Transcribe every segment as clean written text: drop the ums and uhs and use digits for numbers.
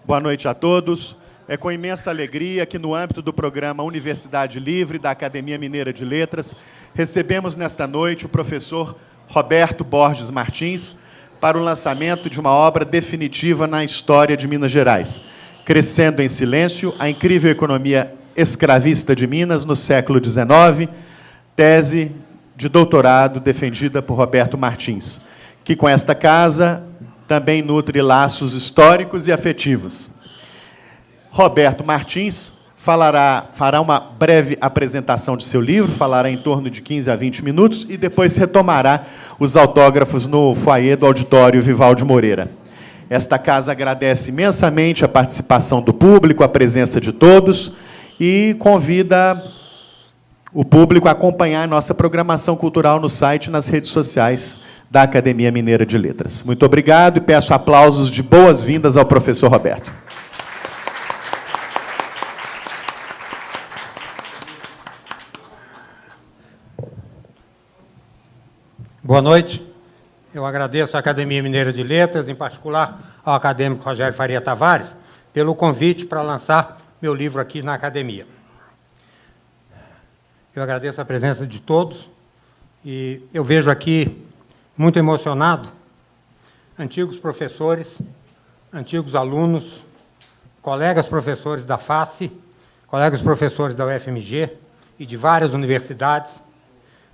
Boa noite a todos. É com imensa alegria que, no âmbito do programa Universidade Livre da Academia Mineira de Letras, recebemos nesta noite o professor Roberto Borges Martins para o lançamento de uma obra definitiva na história de Minas Gerais, Crescendo em Silêncio, a incrível economia escravista de Minas no século XIX, tese de doutorado defendida por Roberto Martins, que com esta casa também nutre laços históricos e afetivos. Roberto Martins fará uma breve apresentação de seu livro, falará em torno de 15 a 20 minutos e depois retomará os autógrafos no foyer do Auditório Vivaldi Moreira. Esta casa agradece imensamente a participação do público, a presença de todos e convida o público a acompanhar a nossa programação cultural no site e nas redes sociais da Academia Mineira de Letras. Muito obrigado e peço aplausos de boas-vindas ao professor Roberto. Boa noite. Eu agradeço à Academia Mineira de Letras, em particular ao acadêmico Rogério Faria Tavares, pelo convite para lançar meu livro aqui na Academia. Eu agradeço a presença de todos e eu vejo aqui, muito emocionado, antigos professores, antigos alunos, colegas professores da FACE, colegas professores da UFMG e de várias universidades,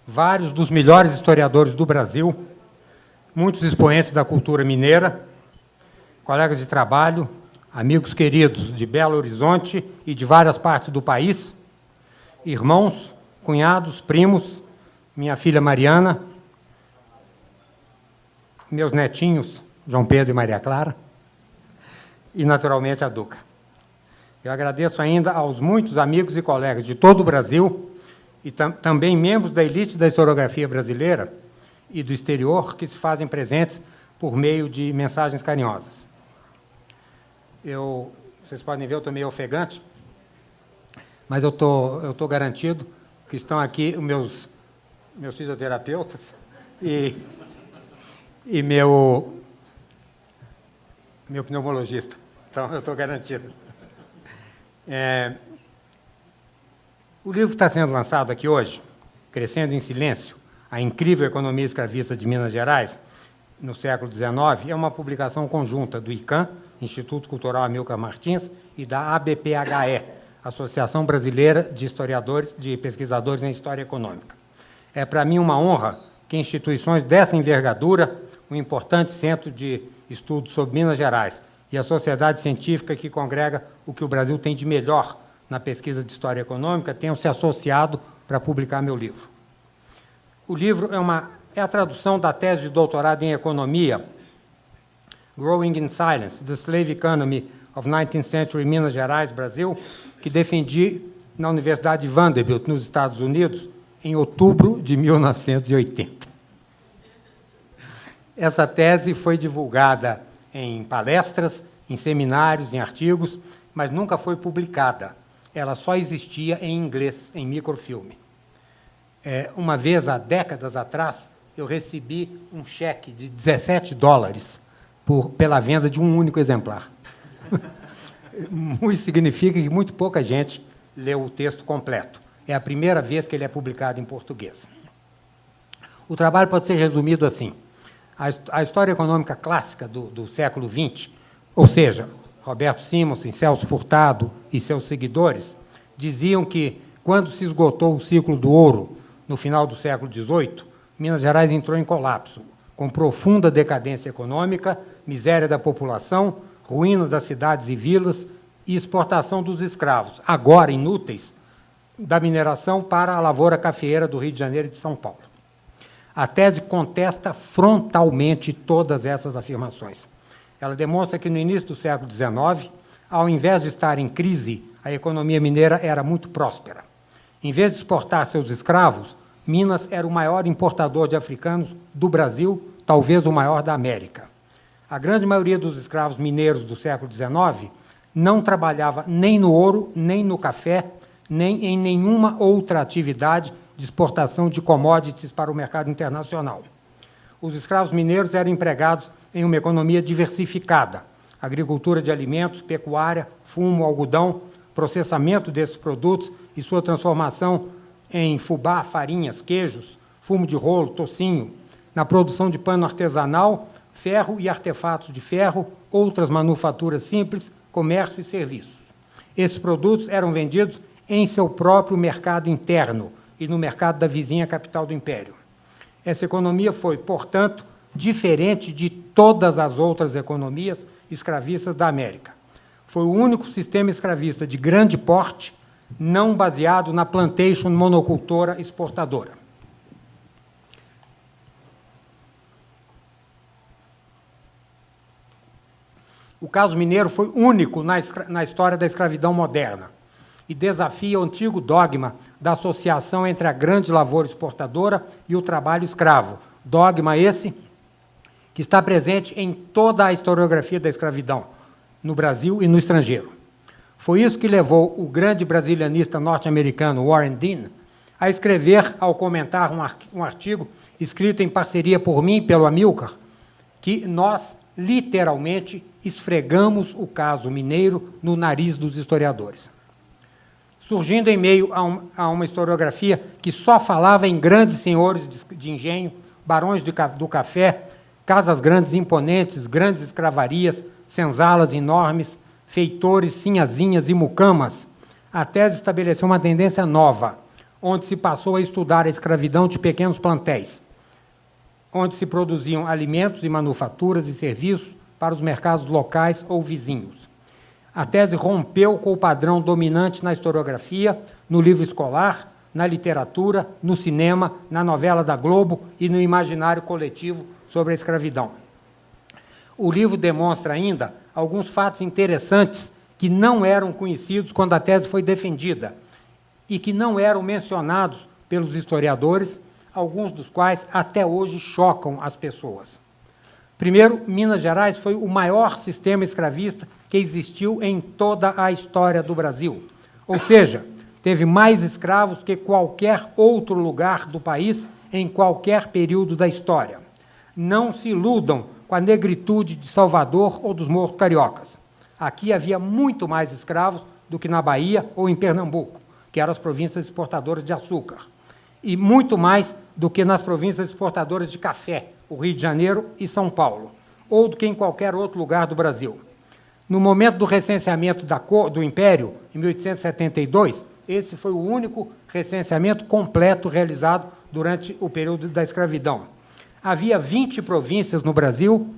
vários dos melhores historiadores do Brasil, muitos expoentes da cultura mineira, colegas de trabalho, amigos queridos de Belo Horizonte e de várias partes do país, irmãos, cunhados, primos, minha filha Mariana, meus netinhos, João Pedro e Maria Clara, e, naturalmente, a Duca. Eu agradeço ainda aos muitos amigos e colegas de todo o Brasil e também membros da elite da historiografia brasileira e do exterior que se fazem presentes por meio de mensagens carinhosas. Vocês podem ver, eu estou meio ofegante, mas eu estou garantido que estão aqui os meus fisioterapeutas e meu pneumologista. Então, eu estou garantido. O livro que está sendo lançado aqui hoje, Crescendo em Silêncio, a incrível economia escravista de Minas Gerais, no século XIX, é uma publicação conjunta do ICAM, Instituto Cultural Amilcar Martins, e da ABPHE, Associação Brasileira de Historiadores, de Pesquisadores em História Econômica. É, para mim, uma honra que instituições dessa envergadura, um importante centro de estudos sobre Minas Gerais e a sociedade científica que congrega o que o Brasil tem de melhor na pesquisa de história econômica, tenham se associado para publicar meu livro. O livro é a tradução da tese de doutorado em economia, Growing in Silence, The Slave Economy of 19th Century Minas Gerais, Brasil, que defendi na Universidade de Vanderbilt, nos Estados Unidos, em outubro de 1980. Essa tese foi divulgada em palestras, em seminários, em artigos, mas nunca foi publicada. Ela só existia em inglês, em microfilme. Uma vez, há décadas atrás, eu recebi um cheque de $17 pela venda de um único exemplar. Isso significa que muito pouca gente leu o texto completo. É a primeira vez que ele é publicado em português. O trabalho pode ser resumido assim. A história econômica clássica do século XX, ou seja, Roberto Simonsen, Celso Furtado e seus seguidores, diziam que, quando se esgotou o ciclo do ouro, no final do século XVIII, Minas Gerais entrou em colapso, com profunda decadência econômica, miséria da população, ruína das cidades e vilas e exportação dos escravos, agora inúteis, da mineração para a lavoura cafeeira do Rio de Janeiro e de São Paulo. A tese contesta frontalmente todas essas afirmações. Ela demonstra que, no início do século XIX, ao invés de estar em crise, a economia mineira era muito próspera. Em vez de exportar seus escravos, Minas era o maior importador de africanos do Brasil, talvez o maior da América. A grande maioria dos escravos mineiros do século XIX não trabalhava nem no ouro, nem no café, nem em nenhuma outra atividade de exportação de commodities para o mercado internacional. Os escravos mineiros eram empregados em uma economia diversificada, agricultura de alimentos, pecuária, fumo, algodão, processamento desses produtos e sua transformação em fubá, farinhas, queijos, fumo de rolo, tocinho, na produção de pano artesanal, ferro e artefatos de ferro, outras manufaturas simples, comércio e serviços. Esses produtos eram vendidos em seu próprio mercado interno e no mercado da vizinha capital do Império. Essa economia foi, portanto, diferente de todas as outras economias escravistas da América. Foi o único sistema escravista de grande porte não baseado na plantation monocultora exportadora. O caso mineiro foi único na história da escravidão moderna e desafia o antigo dogma da associação entre a grande lavoura exportadora e o trabalho escravo. Dogma esse que está presente em toda a historiografia da escravidão, no Brasil e no estrangeiro. Foi isso que levou o grande brasilianista norte-americano Warren Dean a escrever, ao comentar um artigo escrito em parceria por mim e pelo Amilcar, que nós, literalmente, esfregamos o caso mineiro no nariz dos historiadores. Surgindo em meio a uma historiografia que só falava em grandes senhores de engenho, barões do café, casas grandes imponentes, grandes escravarias, senzalas enormes, feitores, sinhazinhas e mucamas, a tese estabeleceu uma tendência nova, onde se passou a estudar a escravidão de pequenos plantéis, onde se produziam alimentos e manufaturas e serviços para os mercados locais ou vizinhos. A tese rompeu com o padrão dominante na historiografia, no livro escolar, na literatura, no cinema, na novela da Globo e no imaginário coletivo sobre a escravidão. O livro demonstra ainda alguns fatos interessantes que não eram conhecidos quando a tese foi defendida e que não eram mencionados pelos historiadores, alguns dos quais até hoje chocam as pessoas. Primeiro, Minas Gerais foi o maior sistema escravista que existiu em toda a história do Brasil. Ou seja, teve mais escravos que qualquer outro lugar do país em qualquer período da história. Não se iludam com a negritude de Salvador ou dos Morros Cariocas. Aqui havia muito mais escravos do que na Bahia ou em Pernambuco, que eram as províncias exportadoras de açúcar, e muito mais do que nas províncias exportadoras de café, o Rio de Janeiro e São Paulo, ou do que em qualquer outro lugar do Brasil. No momento do recenseamento do Império, em 1872, esse foi o único recenseamento completo realizado durante o período da escravidão. Havia 20 províncias no Brasil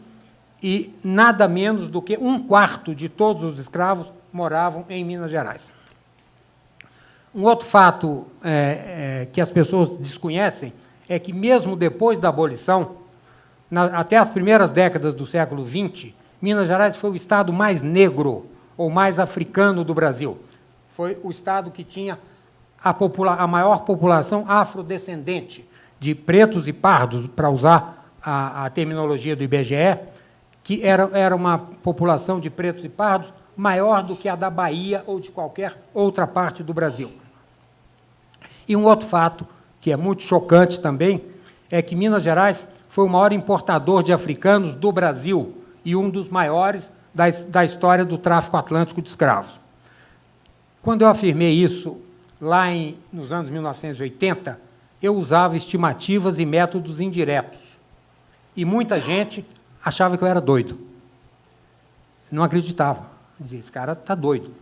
e nada menos do que 1/4 de todos os escravos moravam em Minas Gerais. Um outro fato que as pessoas desconhecem é que, mesmo depois da abolição, até as primeiras décadas do século XX, Minas Gerais foi o estado mais negro ou mais africano do Brasil. Foi o estado que tinha a maior população afrodescendente, de pretos e pardos, para usar a terminologia do IBGE, que era uma população de pretos e pardos maior do que a da Bahia ou de qualquer outra parte do Brasil. E um outro fato, que é muito chocante também, é que Minas Gerais foi o maior importador de africanos do Brasil e um dos maiores da história do tráfico atlântico de escravos. Quando eu afirmei isso, lá nos anos 1980, eu usava estimativas e métodos indiretos. E muita gente achava que eu era doido. Não acreditava. Dizia, esse cara está doido.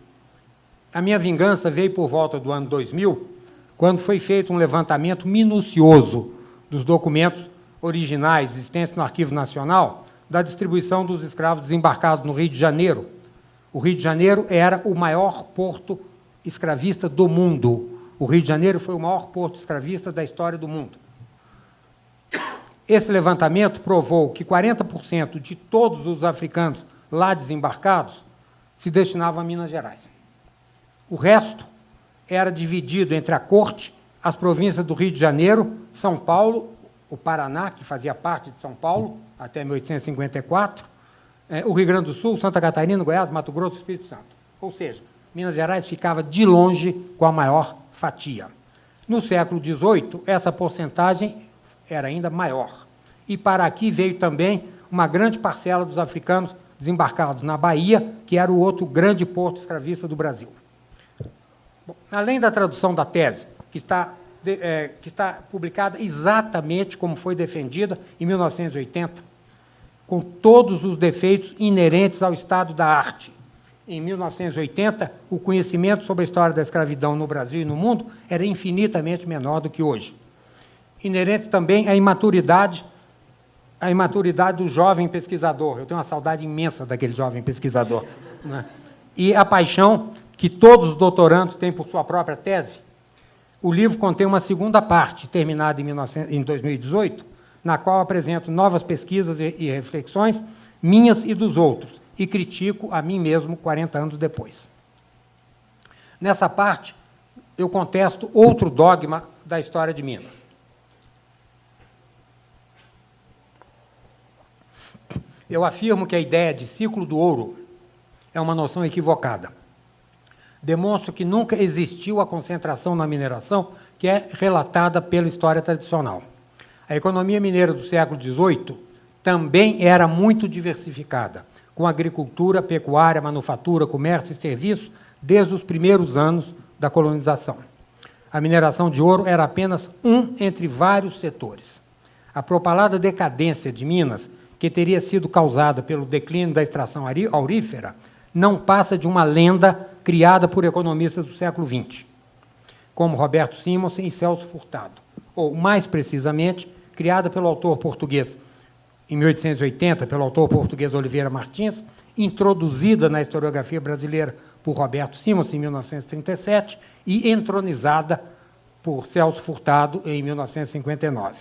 A minha vingança veio por volta do ano 2000, quando foi feito um levantamento minucioso dos documentos originais existentes no Arquivo Nacional da distribuição dos escravos desembarcados no Rio de Janeiro. O Rio de Janeiro era o maior porto escravista do mundo. O Rio de Janeiro foi o maior porto escravista da história do mundo. Esse levantamento provou que 40% de todos os africanos lá desembarcados se destinavam a Minas Gerais. O resto era dividido entre a corte, as províncias do Rio de Janeiro, São Paulo, o Paraná, que fazia parte de São Paulo, até 1854, o Rio Grande do Sul, Santa Catarina, Goiás, Mato Grosso e Espírito Santo. Ou seja, Minas Gerais ficava de longe com a maior fatia. No século XVIII, essa porcentagem era ainda maior. E para aqui veio também uma grande parcela dos africanos desembarcados na Bahia, que era o outro grande porto escravista do Brasil. Bom, além da tradução da tese, que está publicada exatamente como foi defendida em 1980, com todos os defeitos inerentes ao estado da arte. Em 1980, o conhecimento sobre a história da escravidão no Brasil e no mundo era infinitamente menor do que hoje. Inerentes também à imaturidade do jovem pesquisador. Eu tenho uma saudade imensa daquele jovem pesquisador, né? E a paixão que todos os doutorandos têm por sua própria tese. O livro contém uma segunda parte, terminada em 2018, na qual apresento novas pesquisas e reflexões, minhas e dos outros, e critico a mim mesmo 40 anos depois. Nessa parte, eu contesto outro dogma da história de Minas. Eu afirmo que a ideia de ciclo do ouro é uma noção equivocada. Demonstro que nunca existiu a concentração na mineração que é relatada pela história tradicional. A economia mineira do século XVIII também era muito diversificada, com agricultura, pecuária, manufatura, comércio e serviços desde os primeiros anos da colonização. A mineração de ouro era apenas um entre vários setores. A propalada decadência de Minas, que teria sido causada pelo declínio da extração aurífera, não passa de uma lenda criada por economistas do século XX, como Roberto Simonsen e Celso Furtado, ou, mais precisamente, criada pelo autor português, em 1880, pelo autor português Oliveira Martins, introduzida na historiografia brasileira por Roberto Simonsen, em 1937, e entronizada por Celso Furtado, em 1959.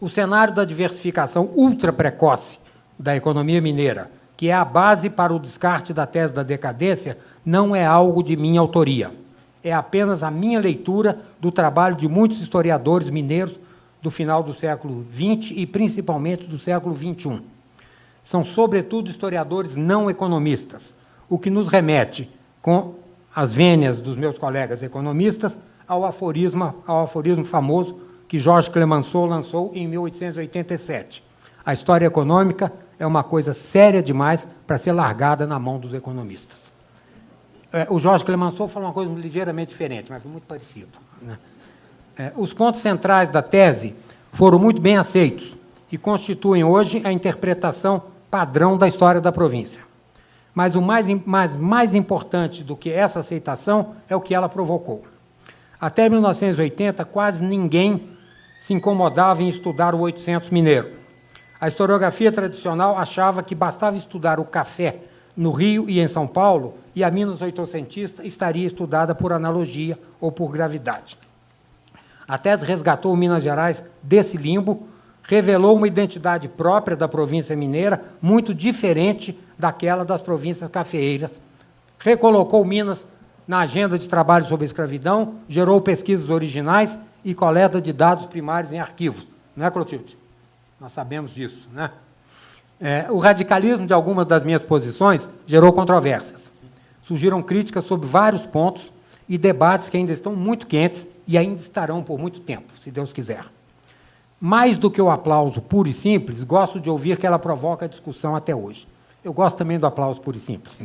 O cenário da diversificação ultra-precoce da economia mineira, que é a base para o descarte da tese da decadência, não é algo de minha autoria. É apenas a minha leitura do trabalho de muitos historiadores mineiros do final do século XX e, principalmente, do século XXI. São, sobretudo, historiadores não economistas, o que nos remete, com as vênias dos meus colegas economistas, ao aforismo famoso que Jorge Clemenceau lançou em 1887. A história econômica é uma coisa séria demais para ser largada na mão dos economistas. O Jorge Clemenceau falou uma coisa ligeiramente diferente, mas foi muito parecido, né? Os pontos centrais da tese foram muito bem aceitos e constituem hoje a interpretação padrão da história da província. Mas o mais importante do que essa aceitação é o que ela provocou. Até 1980, quase ninguém se incomodava em estudar o 800 mineiro. A historiografia tradicional achava que bastava estudar o café no Rio e em São Paulo e a Minas oitocentista estaria estudada por analogia ou por gravidade. A tese resgatou Minas Gerais desse limbo, revelou uma identidade própria da província mineira, muito diferente daquela das províncias cafeeiras, recolocou Minas na agenda de trabalho sobre a escravidão, gerou pesquisas originais e coleta de dados primários em arquivos. Não é, Clotilde? Nós sabemos disso, né? O radicalismo de algumas das minhas posições gerou controvérsias. Surgiram críticas sobre vários pontos e debates que ainda estão muito quentes e ainda estarão por muito tempo, se Deus quiser. Mais do que o aplauso puro e simples, gosto de ouvir que ela provoca discussão até hoje. Eu gosto também do aplauso puro e simples,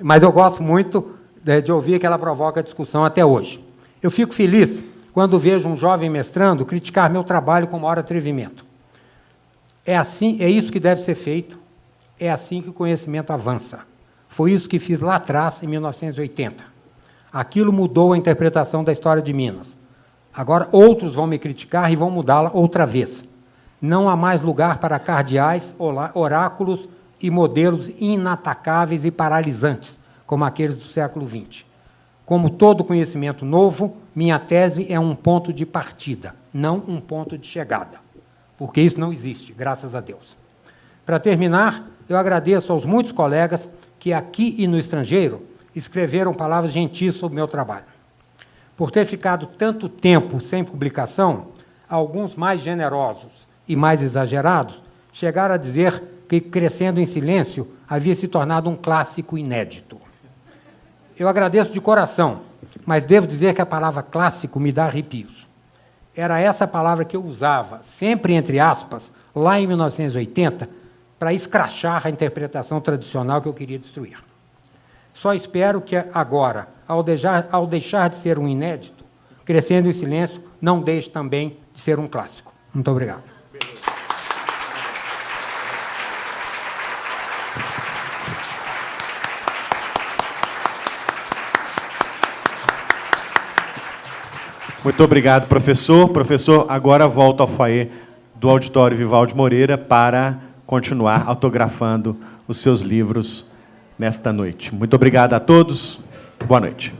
mas eu gosto muito de ouvir que ela provoca discussão até hoje. Eu fico feliz quando vejo um jovem mestrando criticar meu trabalho com maior atrevimento. É assim, é isso que deve ser feito, é assim que o conhecimento avança. Foi isso que fiz lá atrás, em 1980. Aquilo mudou a interpretação da história de Minas. Agora outros vão me criticar e vão mudá-la outra vez. Não há mais lugar para cardeais, oráculos e modelos inatacáveis e paralisantes, como aqueles do século XX. Como todo conhecimento novo, minha tese é um ponto de partida, não um ponto de chegada, porque isso não existe, graças a Deus. Para terminar, eu agradeço aos muitos colegas que aqui e no estrangeiro escreveram palavras gentis sobre o meu trabalho. Por ter ficado tanto tempo sem publicação, alguns mais generosos e mais exagerados chegaram a dizer que Crescendo em Silêncio havia se tornado um clássico inédito. Eu agradeço de coração, mas devo dizer que a palavra clássico me dá arrepios. Era essa palavra que eu usava, sempre entre aspas, lá em 1980, para escrachar a interpretação tradicional que eu queria destruir. Só espero que agora, ao deixar de ser um inédito, Crescendo em Silêncio não deixe também de ser um clássico. Muito obrigado. Muito obrigado, professor. Professor, agora volto ao foyer do Auditório Vivaldi Moreira para continuar autografando os seus livros nesta noite. Muito obrigado a todos. Boa noite.